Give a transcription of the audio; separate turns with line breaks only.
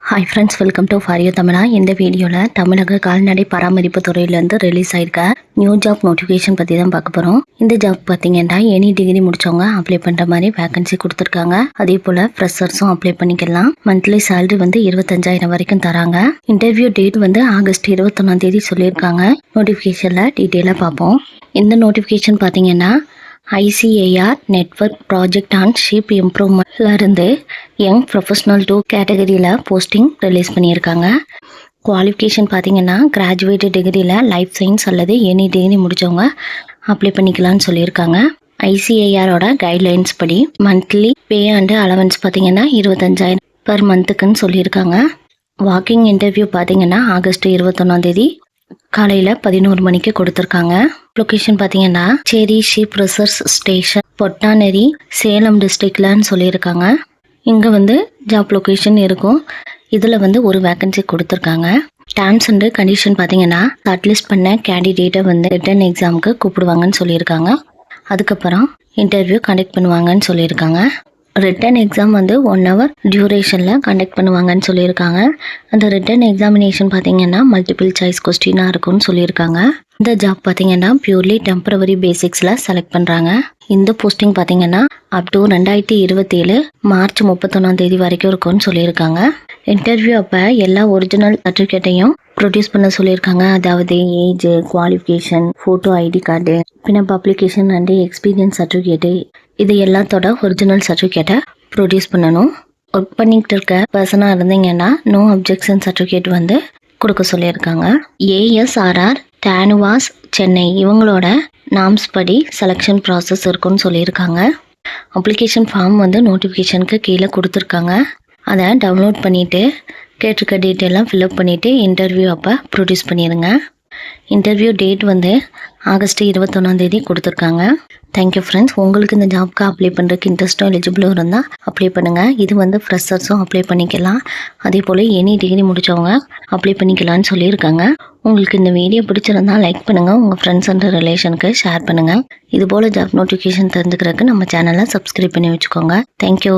Hi friends, welcome to for you தமிழா. இந்த வீடியோவில் தமிழக கால்நடை பராமரிப்பு துறையிலேருந்து ரிலீஸ் ஆயிருக்க நியூ ஜாப் நோட்டிஃபிகேஷன் பற்றி தான் பார்க்க போகிறோம். இந்த ஜாப் பார்த்தீங்கன்னா எனி டிகிரி முடித்தவங்க அப்ளை பண்ணுற மாதிரி வேகன்சி கொடுத்துருக்காங்க. அதே போல் ஃப்ரெஷர்ஸும் அப்ளை பண்ணிக்கலாம். மந்த்லி சேலரி வந்து 25,000 வரைக்கும் தராங்க. இன்டர்வியூ டேட் வந்து ஆகஸ்ட் 21 சொல்லியிருக்காங்க. நோட்டிஃபிகேஷனில் டீட்டெயிலாக பார்ப்போம். இந்த நோட்டிஃபிகேஷன் பார்த்தீங்கன்னா ICAR network project and sheep இம்ப்ரூவ்மெண்ட்ல இருந்து யங் ப்ரொஃபஷனல் 2 கேட்டகரியில் போஸ்டிங் ரிலீஸ் பண்ணியிருக்காங்க. குவாலிஃபிகேஷன் பார்த்தீங்கன்னா கிராஜுவேட் டிகிரியில் லைஃப் சயின்ஸ் அல்லது எனி டிகிரி முடித்தவங்க அப்ளை பண்ணிக்கலாம்னு சொல்லியிருக்காங்க. ஐசிஏஆரோட கைட்லைன்ஸ் படி மந்த்லி பே அண்டு அலவன்ஸ் பார்த்தீங்கன்னா 25,000 per மந்த்துக்குன்னு சொல்லியிருக்காங்க. வாக்கிங் இன்டர்வியூ பார்த்தீங்கன்னா ஆகஸ்ட் 21 காலையில் 11 மணிக்கு கொடுத்துருக்காங்க. லொக்கேஷன் பார்த்தீங்கன்னா சேரி ஷீப் ரிசர்ச் ஸ்டேஷன் பொட்டானரி சேலம் டிஸ்ட்ரிக்ட்லன்னு சொல்லியிருக்காங்க. இங்கே வந்து ஜாப் லொக்கேஷன் இருக்கும். இதில் வந்து ஒரு வேக்கன்சி கொடுத்துருக்காங்க. டேர்ம்ஸ் அண்டு கண்டிஷன் பார்த்தீங்கன்னா ஷார்ட்லிஸ்ட் பண்ண கேண்டிடேட்டை வந்து ரிட்டன் எக்ஸாமுக்கு கூப்பிடுவாங்கன்னு சொல்லியிருக்காங்க. அதுக்கப்புறம் இன்டர்வியூ கண்டக்ட் பண்ணுவாங்கன்னு சொல்லியிருக்காங்க. ரிட்டன் எக்ஸாம் வந்து 1 hour டியூரேஷனில் கண்டக்ட் பண்ணுவாங்கன்னு சொல்லியிருக்காங்க. அந்த ரிட்டன் எக்ஸாமினேஷன் பார்த்தீங்கன்னா மல்டிபிள் சாய்ஸ் கொஸ்டினாக இருக்கும்னு சொல்லியிருக்காங்க. இந்த ஜாப் பார்த்தீங்கன்னா பியூர்லி டெம்பரவரி பேசிக்ஸில் செலக்ட் பண்ணுறாங்க. இந்த போஸ்டிங் பார்த்தீங்கன்னா அப் டு 2027 மார்ச் 31 வரைக்கும் இருக்கும்னு சொல்லியிருக்காங்க. இன்டர்வியூ அப்போ எல்லா ஒரிஜினல் சர்டிஃபிகேட்டையும் ப்ரொடியூஸ் பண்ண சொல்லியிருக்காங்க. அதாவது age, qualification, photo, ID card, பின்ன பப்ளிகேஷன் அண்டு எக்ஸ்பீரியன்ஸ் சர்டிஃபிகேட்டு, இது எல்லாத்தோட ஒரிஜினல் சர்டிஃபிகேட்டை ப்ரொடியூஸ் பண்ணணும். ஒர்க் பண்ணிக்கிட்டு இருக்க பர்சனாக இருந்தீங்கன்னா நோ அப்ஜெக்ஷன் சர்டிஃபிகேட் வந்து கொடுக்க சொல்லியிருக்காங்க. ஏஎஸ்ஆர்ஆர் டேனுவாஸ் சென்னை இவங்களோட நாம்ஸ் படி செலெக்ஷன் ப்ராசஸ் இருக்குன்னு சொல்லியிருக்காங்க. அப்ளிகேஷன் ஃபார்ம் வந்து நோட்டிஃபிகேஷனுக்கு கீழே கொடுத்துருக்காங்க. அதை டவுன்லோட் பண்ணிவிட்டு கேட்டிருக்க டீட்டெயிலாம் ஃபில்அப் பண்ணிவிட்டு இன்டர்வியூ அப்போ ப்ரொடியூஸ் பண்ணிடுங்க. இன்டர்வியூ டேட் வந்து ஆகஸ்ட் 21 கொடுத்துருக்காங்க. Thank you friends. உங்களுக்கு இந்த ஜாப்க்கு அப்ளை பண்ணுறதுக்கு இன்ட்ரெஸ்ட்டும் எலிஜிபிளும் இருந்தால் அப்ளை பண்ணுங்கள். இது வந்து ஃப்ரெஷர்ஸும் அப்ளை பண்ணிக்கலாம். அதே போல் எனி டிகிரி முடித்தவங்க அப்ளை பண்ணிக்கலான்னு சொல்லியிருக்காங்க. உங்களுக்கு இந்த வீடியோ பிடிச்சிருந்தால் லைக் பண்ணுங்கள். உங்கள் ஃப்ரெண்ட்ஸ் அண்ட் ரிலேஷனுக்கு ஷேர் பண்ணுங்கள். இதுபோல் ஜாப் நோட்டிஃபிகேஷன் தெரிஞ்சுக்கிறதுக்கு நம்ம சேனலை சப்ஸ்கிரைப் பண்ணி வச்சுக்கோங்க. தேங்க்யூ.